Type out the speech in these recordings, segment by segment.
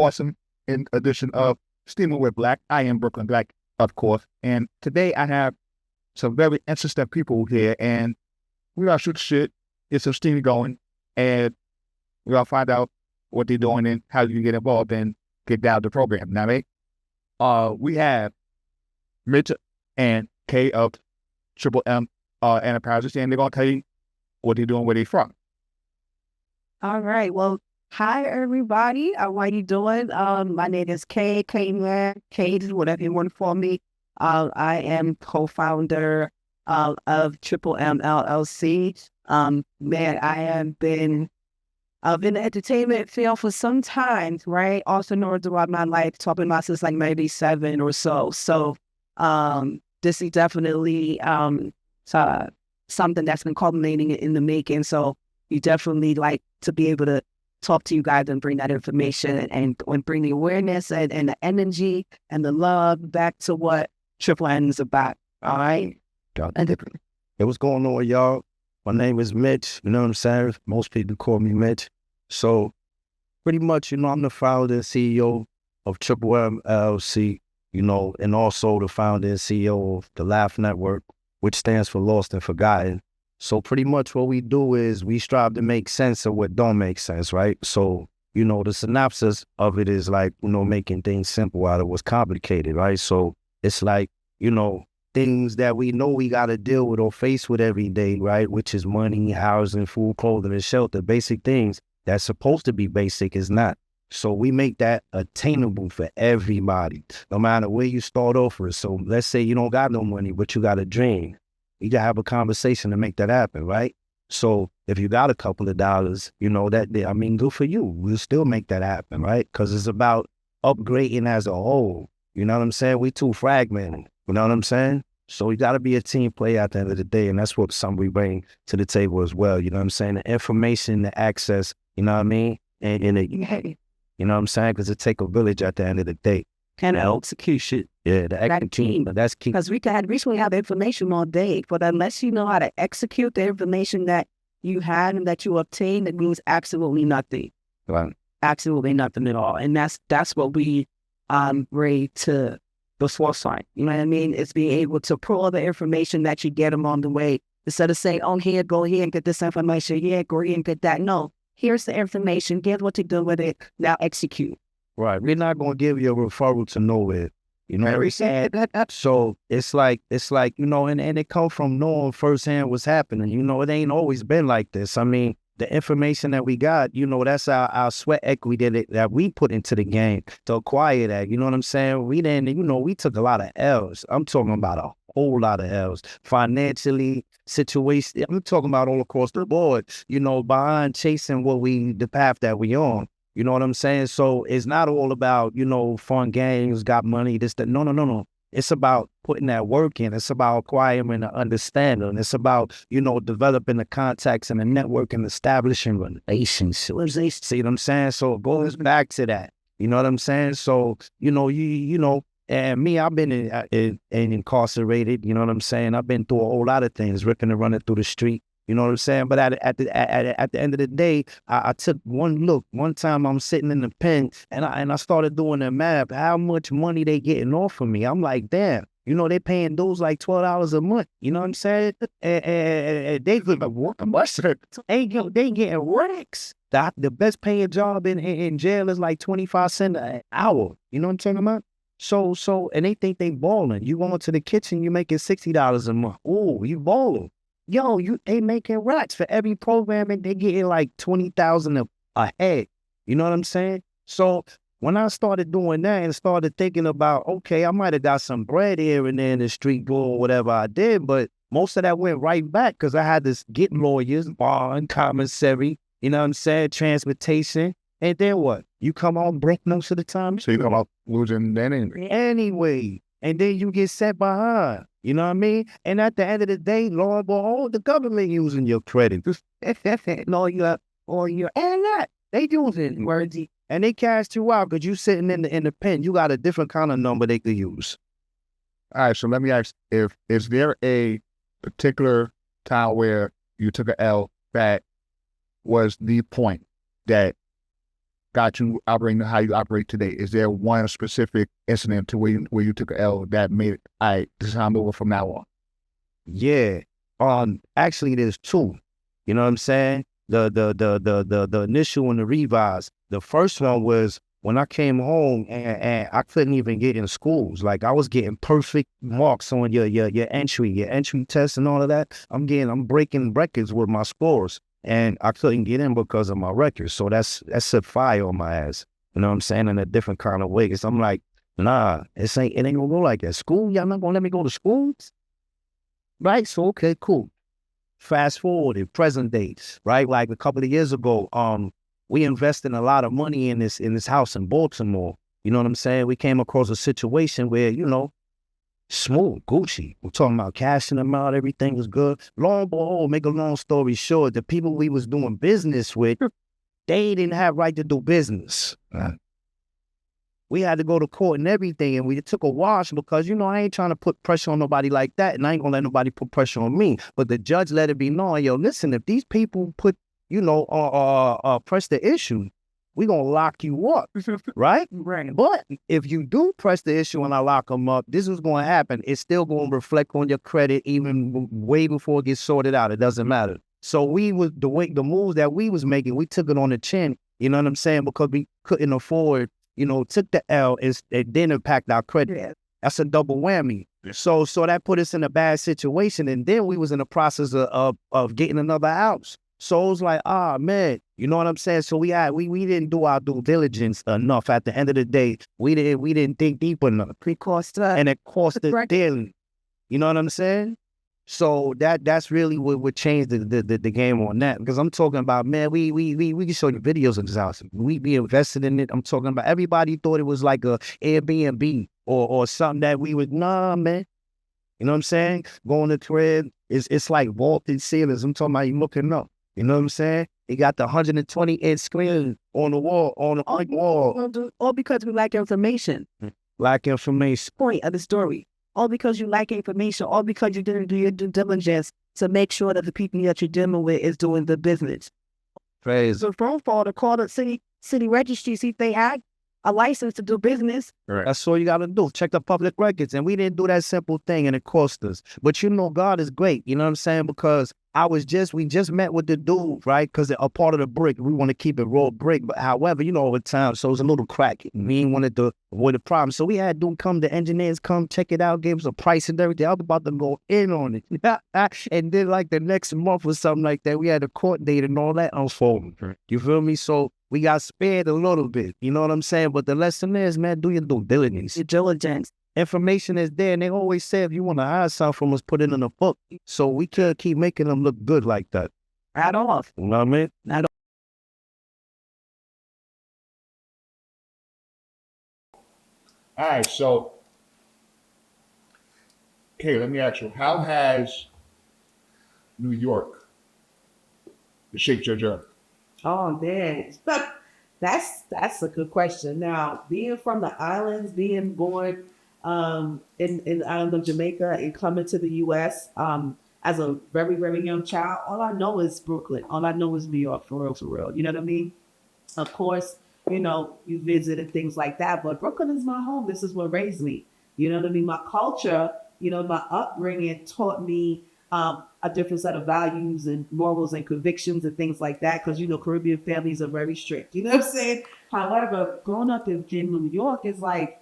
awesome edition of Steaming with Black. I am Brooklyn Black, of course. And today I have some very interesting people here, and we're going to shoot shit, get some steam going, and we're going to find out what they're doing and how you can get involved and get down the program. Now, mate, we have Mitch and Kay of Tripl3M Enterprises, and they're going to tell you what they're doing, where they're from. All right. Well, hi, everybody. How are you doing? My name is Kay, Kay, whatever you want to call me. I am co-founder of Tripl3 M LLC. Man, I have been in the entertainment field for some time, right? Also known throughout my life, talking about since like maybe 7 or so. So this is definitely something that's been culminating in the making. So you definitely like to be able to talk to you guys and bring that information and bring the awareness and the energy and the love back to what Tripl3 is about. All right. Hey, what's going on, y'all? My name is Mitch. You know what I'm saying? Most people call me Mitch. So pretty much, I'm the founder and CEO of Tripl3 M LLC, and also the founder and CEO of the Laugh Network, which stands for Lost and Forgotten. So pretty much what we do is we strive to make sense of what don't make sense, right? So, the synopsis of it is like, making things simple out of what's complicated, right? So it's like, things that we know we got to deal with or face with every day, right? Which is money, housing, food, clothing, and shelter. Basic things that's supposed to be basic is not. So we make that attainable for everybody, no matter where you start off with. So let's say you don't got no money, but you got a dream. You gotta have a conversation to make that happen, right? So if you got a couple of dollars, good for you. We'll still make that happen, right? Because it's about upgrading as a whole. You know what I'm saying? We too fragmented. You know what I'm saying? So you gotta be a team player at the end of the day, and that's what some we bring to the table as well. You know what I'm saying? The information, the access. You know what I mean? And you know what I'm saying? Because it take a village at the end of the day. And execution. Yeah, the execution. That's key. Because we can recently have information all day, but unless you know how to execute the information that you had and that you obtained, it means absolutely nothing. Right. Absolutely nothing at all. And that's what we bring to the forefront. You know what I mean? It's being able to pull the information that you get along the way instead of saying, oh, here, go here and get this information. Yeah, go here and get that. No, here's the information. Get what to do with it. Now execute. Right. We're not going to give you a referral to nowhere. You know what I'm saying? So it's like, and it comes from knowing firsthand what's happening. It ain't always been like this. I mean, the information that we got, that's our sweat equity that we put into the game to acquire that. You know what I'm saying? We didn't, we took a lot of L's. I'm talking about a whole lot of L's. Financially, situation. I'm talking about all across the board, behind chasing the path that we on. You know what I'm saying? So it's not all about, fun games, got money, this, that. No. It's about putting that work in. It's about acquiring the understanding. It's about, developing the contacts and the network and establishing relationships. See what I'm saying? So it goes back to that. You know what I'm saying? So, and me, I've been incarcerated. You know what I'm saying? I've been through a whole lot of things, ripping and running through the street. You know what I'm saying? But at the end of the day, I took one look. One time I'm sitting in the pen and I started doing the math, how much money they getting off of me. I'm like, damn, they paying those like $12 a month. You know what I'm saying? And they getting racks. The best paying job in jail is like 25 cents an hour. You know what I'm talking about? So, and they think they balling. You go into the kitchen, you making $60 a month. Oh, you balling. Yo, they making racks for every program and they getting like 20,000 a head. You know what I'm saying? So when I started doing that and started thinking about, okay, I might have got some bread here and there in the street or whatever I did, but most of that went right back because I had to get lawyers, bond, commissary, you know what I'm saying, transportation. And then what? You come on break most of the time. So you come out losing that anyway. And then you get set behind. You know what I mean? And at the end of the day, lo and behold, the government using your credit. or your and that. They using words. And they cast you out because you sitting in the pen. You got a different kind of number they could use. All right, so let me ask, is there a particular time where you took an L that was the point that got you operating how you operate today? Is there one specific incident to where you took an L that made it, this is how I'm over from now on? Yeah. Actually there's two. You know what I'm saying? The initial and the revise. The first one was when I came home and I couldn't even get in schools. Like I was getting perfect marks on your entry test and all of that. I'm breaking records with my scores, and I couldn't get in because of my records. So that set fire on my ass. You know what I'm saying? In a different kind of way. Cause I'm like, nah, it ain't gonna go like that. School, y'all not gonna let me go to school? Right? So okay, cool. Fast forward in present days, right? Like a couple of years ago, we invested a lot of money in this house in Baltimore. You know what I'm saying? We came across a situation where, you know, smooth, Gucci. We're talking about cashing them out, everything was good. Long and behold, make a long story short, the people we was doing business with, they didn't have right to do business. We had to go to court and everything, and we took a wash because, you know, I ain't trying to put pressure on nobody like that, and I ain't gonna let nobody put pressure on me. But the judge let it be known, yo, listen, if these people press the issue, we gonna lock you up, right? Right. But if you do press the issue and I lock them up, this is gonna happen. It's still gonna reflect on your credit even way before it gets sorted out. It doesn't matter. So the moves that we was making, we took it on the chin, you know what I'm saying? Because we couldn't afford, you know, took the L, it didn't impact our credit. Yeah. That's a double whammy. So that put us in a bad situation. And then we was in the process of getting another house. So it was like, man, you know what I'm saying? So we didn't do our due diligence enough. At the end of the day, we didn't think deep enough. And it cost us daily. You know what I'm saying? So that's really what changed the game on that. Because I'm talking about, man, we can show you videos of this house. We invested in it. I'm talking about everybody thought it was like a Airbnb or something that we would, nah, man. You know what I'm saying? Going to the crib, it's like vaulted ceilings. I'm talking about you looking up. You know what I'm saying? It got the 120-inch screen on the wall, on the wall. All because we lack information. Lack information. Point of the story. All because you lack information. All because you didn't do your due diligence to make sure that the people that you're dealing with is doing the business. Praise. So phone call to call the city registry, see if they had a license to do business. Right. That's all you got to do. Check the public records. And we didn't do that simple thing, and it cost us. But you know, God is great. You know what I'm saying? Because we just met with the dude, right? Because a part of the brick, we want to keep it raw brick. But however, you know, over time, so it's a little crack. We ain't wanted to avoid the problem. So we had dude come, the engineers come, check it out, gave us a price and everything. I was about to go in on it. And then like the next month or something like that, we had a court date and all that unfolding. You feel me? So we got spared a little bit. You know what I'm saying? But the lesson is, man, do your due diligence. Your diligence. Information is there, and they always say if you want to hide something from us, put it in a book. So we can't keep making them look good like that. Right off. You know what I mean? Not All right, so, okay, let me ask you, how has New York shaped your journey? Oh man, that's a good question. Now, being from the islands, being born in the island of Jamaica and coming to the U.S. As a very, very young child, all I know is Brooklyn. All I know is New York, for real, for real. You know what I mean? Of course, you know, you visit and things like that, but Brooklyn is my home. This is what raised me. You know what I mean? My culture, you know, my upbringing taught me a different set of values and morals and convictions and things like that. Because, you know, Caribbean families are very strict. You know what I'm saying? However, growing up in New York is like,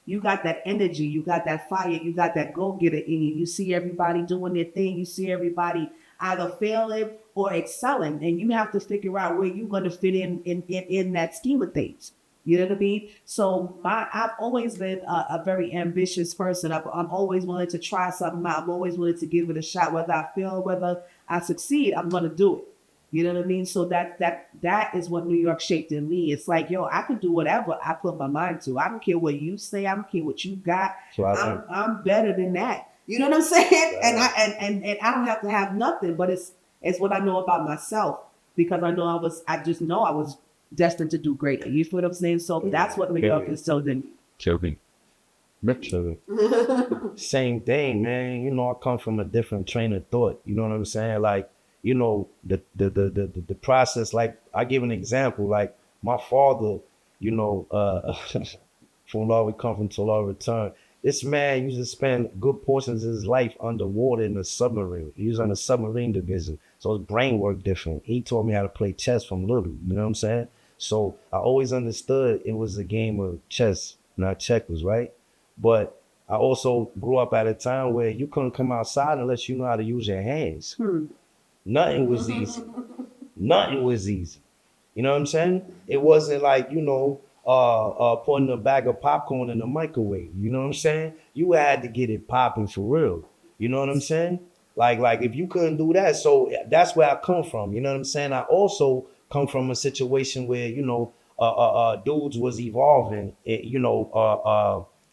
you got that energy, you got that fire, you got that go-getter in you. You see everybody doing their thing. You see everybody either failing or excelling. And you have to figure out where you're going to fit in that scheme of things. You know what I mean? So I've always been a very ambitious person. I'm always willing to try something out. I'm always willing to give it a shot. Whether I fail, whether I succeed, I'm going to do it. You know what I mean? So that is what New York shaped in me. It's like, yo, I can do whatever I put my mind to. I don't care what you say. I don't care what you got. So I'm better than that. You know what I'm saying? And I don't have to have nothing, but it's what I know about myself, because I just know I was destined to do great. You feel what I'm saying? So that's what New York is so then. Same thing, man. You know, I come from a different train of thought. You know what I'm saying? Like, you know, the process, like I give an example, like my father, you know, from law we come from to law return. This man used to spend good portions of his life underwater in a submarine. He was on the submarine division, so his brain worked different. He taught me how to play chess from little, you know what I'm saying? So I always understood it was a game of chess, not checkers, right? But I also grew up at a time where you couldn't come outside unless you know how to use your hands. Nothing was easy. Nothing was easy. You know what I'm saying? It wasn't like, putting a bag of popcorn in the microwave. You know what I'm saying? You had to get it popping for real. You know what I'm saying? Like if you couldn't do that, so that's where I come from. You know what I'm saying? I also come from a situation where, dudes was evolving,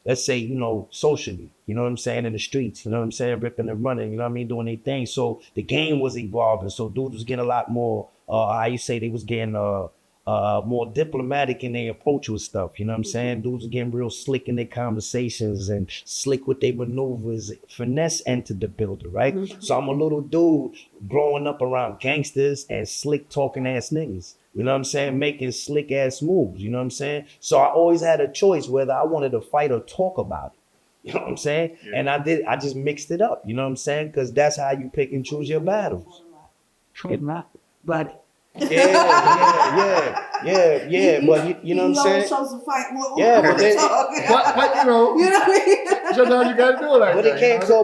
let's say, socially, you know what I'm saying, in the streets, you know what I'm saying, ripping and running, you know what I mean, doing their thing. So the game was evolving. So dudes was getting a lot more, how you say, they was getting more diplomatic in their approach with stuff, you know what I'm saying? Dudes were getting real slick in their conversations and slick with their maneuvers. Finesse entered the building, right? So I'm a little dude growing up around gangsters and slick talking ass niggas. You know what I'm saying? Making slick ass moves. You know what I'm saying? So I always had a choice whether I wanted to fight or talk about it. You know what I'm saying? Yeah. And I just mixed it up. You know what I'm saying? Because that's how you pick and choose your battles. But Yeah. But you know what I'm saying? Chose to fight more. Yeah, but then, But you know what I mean? sometimes you gotta do it like but that. it came to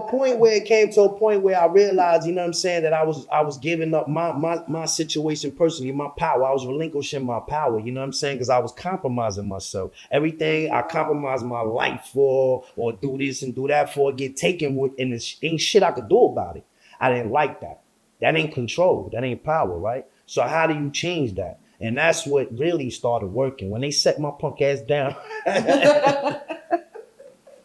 a point where I realized, you know what I'm saying, that I was giving up my situation personally, my power. I was relinquishing my power, you know what I'm saying? Because I was compromising myself. Everything I compromised my life for, or do this and do that for, get taken with, and there ain't shit I could do about it. I didn't like that. That ain't control. That ain't power, right? So how do you change that? And that's what really started working. When they set my punk ass down,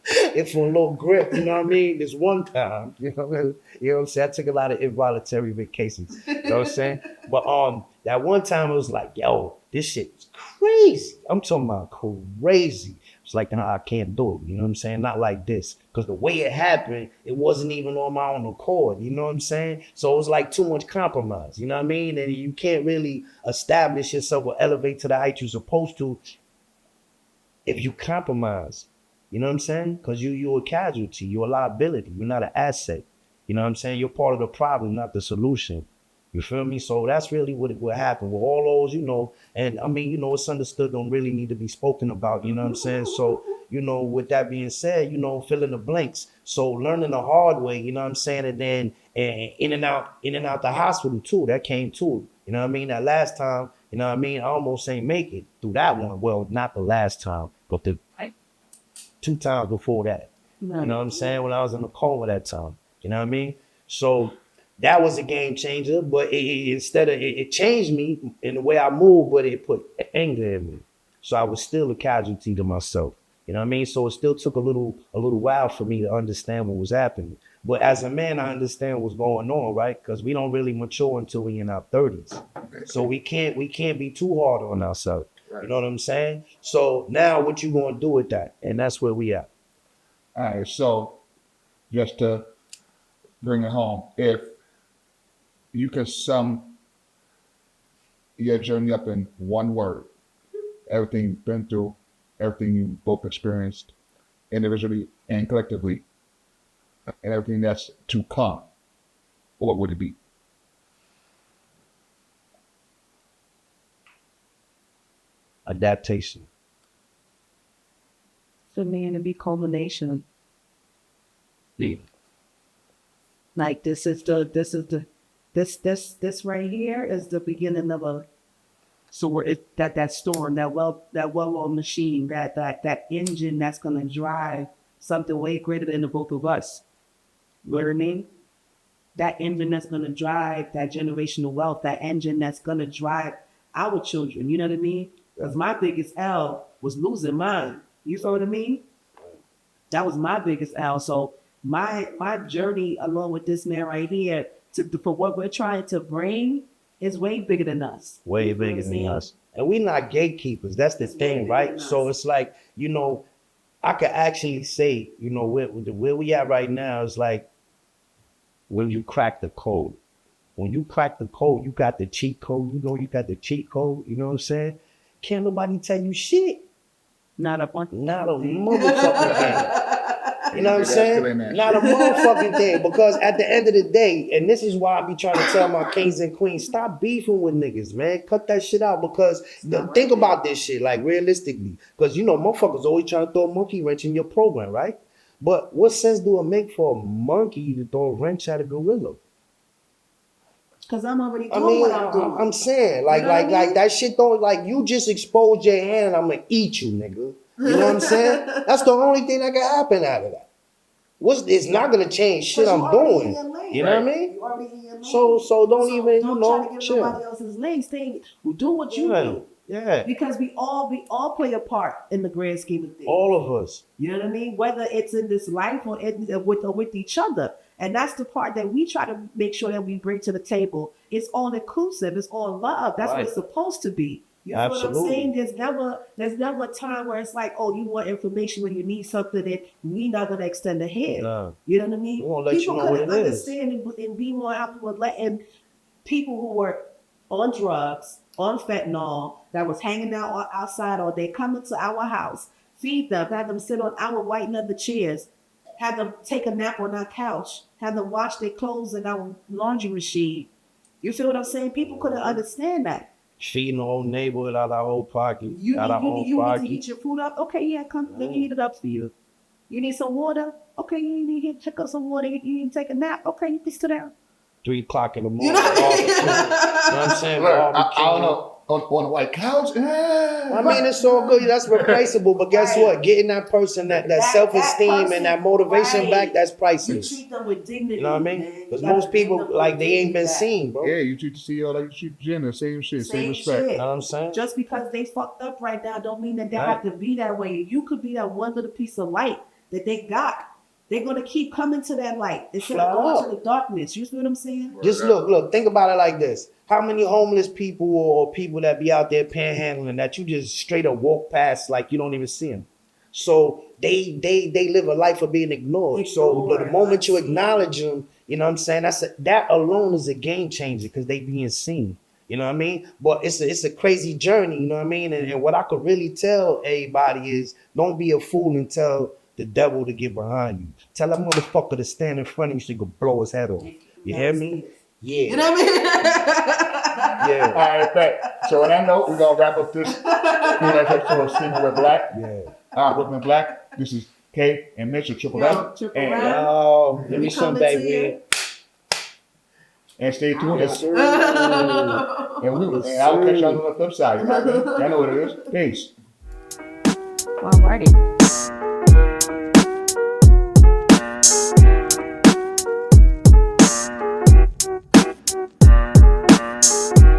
it's for a little grip, you know what I mean? This one time, you know what I'm saying? I took a lot of involuntary vacations, you know what I'm saying? But that one time it was like, yo, this shit is crazy. I'm talking about crazy. It's like, nah, I can't do it, you know what I'm saying? Not like this. Because the way it happened, it wasn't even on my own accord, you know what I'm saying? So it was like too much compromise, you know what I mean? And you can't really establish yourself or elevate to the height you're supposed to if you compromise. You know what I'm saying? Because you're a casualty, you're a liability, you're not an asset. You know what I'm saying? You're part of the problem, not the solution. You feel me? So that's really what happened with all those, and I mean, it's understood, don't really need to be spoken about, you know what I'm saying? So, with that being said, fill in the blanks. So learning the hard way, you know what I'm saying? And then in and out the hospital too, that came too. You know what I mean? That last time, you know what I mean? I almost ain't make it through that one. Well, not the last time, but the 2 times before that. You know what I'm saying? When I was in the coma that time. You know what I mean? So that was a game changer, but it changed me in the way I move, but it put anger in me. So I was still a casualty to myself. You know what I mean? So it still took a little while for me to understand what was happening. But as a man, I understand what's going on, right? Because we don't really mature until we in our 30s. So we can't be too hard on ourselves. Right. You know what I'm saying? So now what you gonna do with that? And that's where we at. All right, so just to bring it home, if you could sum your journey up in one word, everything you've been through, everything you both experienced individually and collectively, and everything that's to come, what would it be? Adaptation. For me, it'd be culmination. Yeah. Like this right here is the beginning of a. So we're that storm, that well-oiled machine, that engine that's gonna drive something way greater than the both of us. You know what I mean? That engine that's gonna drive that generational wealth, that engine that's gonna drive our children. You know what I mean? Because my biggest L was losing mine. You know what I mean? That was my biggest L. So my journey along with this man right here for what we're trying to bring is way bigger than us. Way bigger than us. And we're not gatekeepers. That's the thing, right? So it's like, I could actually say, where we at right now is like when you crack the code. When you crack the code, you got the cheat code. You got the cheat code. You know what I'm saying? can't nobody tell you shit. Not a one. Not a motherfucking thing. You know what I'm saying? Not a motherfucking thing. Because at the end of the day, and this is why I be trying to tell my kings and queens, stop beefing with niggas, man. Cut that shit out. Because think about this shit, like realistically. Because you know, motherfuckers always trying to throw a monkey wrench in your program, right? But what sense do it make for a monkey to throw a wrench at a gorilla? Because I'm already doing what I'm doing. I'm saying, like that shit don't, like, you just exposed your hand and I'm gonna eat you, nigga. You know what I'm saying? That's the only thing that can happen out of that. It's not gonna change shit I'm doing. You know what I mean? You already in your lane. So don't even, don't try to get chill. nobody else's lane. Do what you do. Yeah. Because we all play a part in the grand scheme of things. All of us. You know what I mean? Whether it's in this life or with each other. And that's the part that we try to make sure that we bring to the table. It's all inclusive. It's all love. That's what it's supposed to be. You know what I'm saying? There's never a time where it's like, oh, you want information when you need something and we not gonna extend a hand. No. You know what I mean? We won't let People you know what couldn't it is. understand and be more happy with letting people who were on drugs, on fentanyl, that was hanging out outside all day, come into our house, feed them, have them sit on our white leather chairs, have them take a nap on our couch, have them wash their clothes in our laundry machine. You feel what I'm saying? People couldn't understand that. Feeding the whole neighborhood out of our whole pocket. You need to heat your food up? Okay, yeah, come, let me heat it up for you. You need some water? Okay, you need to check up some water. You need to take a nap? Okay, you can sit down. 3 o'clock in the morning. You know what I'm saying? I don't know. On the white couch? I mean, it's all good. That's replaceable. But guess what? Getting that person that self-esteem and that motivation back, that's priceless. You treat them with dignity. You know what I mean? Because most people, like, they ain't been seen, bro. Yeah, you treat the CEO like you treat Jenna. Same shit, same respect. Shit. You know what I'm saying? Just because they fucked up right now don't mean that they have to be that way. You could be that one little piece of light that they got. They're going to keep coming to that light instead of going to the darkness. You see what I'm saying? Just look, think about it like this. How many homeless people or people that be out there panhandling that you just straight up walk past like you don't even see them? So they live a life of being ignored. So the moment you acknowledge them, you know what I'm saying? That alone is a game changer because they being seen. You know what I mean? But it's a crazy journey, you know what I mean? And what I could really tell everybody is don't be a fool and tell the devil to get behind you. Tell that motherfucker to stand in front of you so you can blow his head off. You hear me? Yeah. You know what I mean? Yeah. All right, bet. So on that note, we're going to wrap up this episode of Steaming with Black. Yeah. Brooklyn Black. This is K and Mitch of Tripl3M. And let me some baby. And stay tuned. Yes, sir. And I'll catch y'all on the flip side. You know what I mean? Y'all know what it is. Peace. Alrighty.